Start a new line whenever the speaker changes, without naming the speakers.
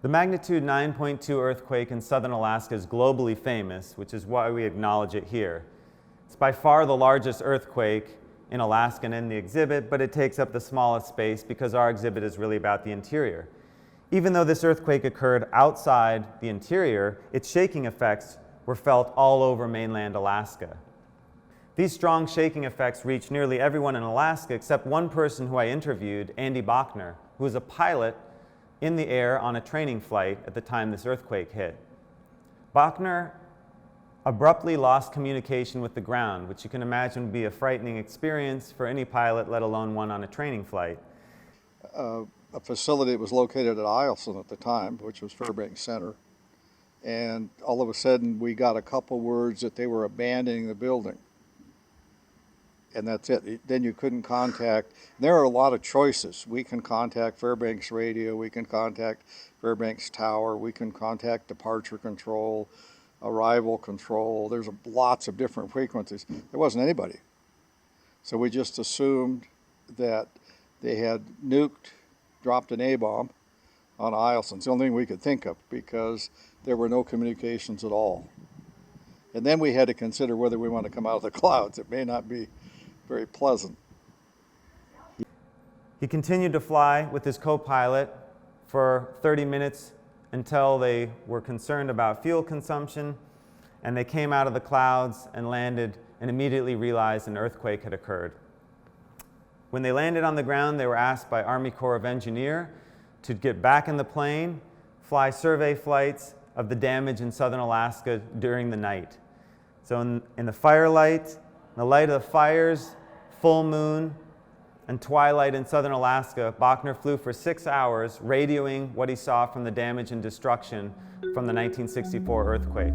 The magnitude 9.2 earthquake in southern Alaska is globally famous, which is why we acknowledge it here. It's by far the largest earthquake in Alaska and in the exhibit, but it takes up the smallest space because our exhibit is really about the interior. Even though this earthquake occurred outside the interior, its shaking effects were felt all over mainland Alaska. These strong shaking effects reached nearly everyone in Alaska except one person who I interviewed, Andy Bachner, who was a pilot in the air on a training flight at the time this earthquake hit. Bachner abruptly lost communication with the ground, which you can imagine would be a frightening experience for any pilot, let alone one on a training flight.
A facility that was located at Eielson at the time, which was Fairbanks Center, and all of a sudden we got a couple words that they were abandoning the building. And that's it. Then you couldn't contact. There are a lot of choices. We can contact Fairbanks Radio, we can contact Fairbanks Tower, we can contact departure control, arrival control. There's lots of different frequencies. There wasn't anybody. So we just assumed that they had dropped an A-bomb on Eielson. It's the only thing we could think of because there were no communications at all. And then we had to consider whether we want to come out of the clouds. It may not be very pleasant.
He continued to fly with his co-pilot for 30 minutes until they were concerned about fuel consumption, and they came out of the clouds and landed and immediately realized an earthquake had occurred. When they landed on the ground, they were asked by Army Corps of Engineers to get back in the plane, fly survey flights of the damage in southern Alaska during the night. So in the firelight, the light of the fires, full moon, and twilight in southern Alaska, Bachner flew for 6 hours, radioing what he saw from the damage and destruction from the 1964 earthquake.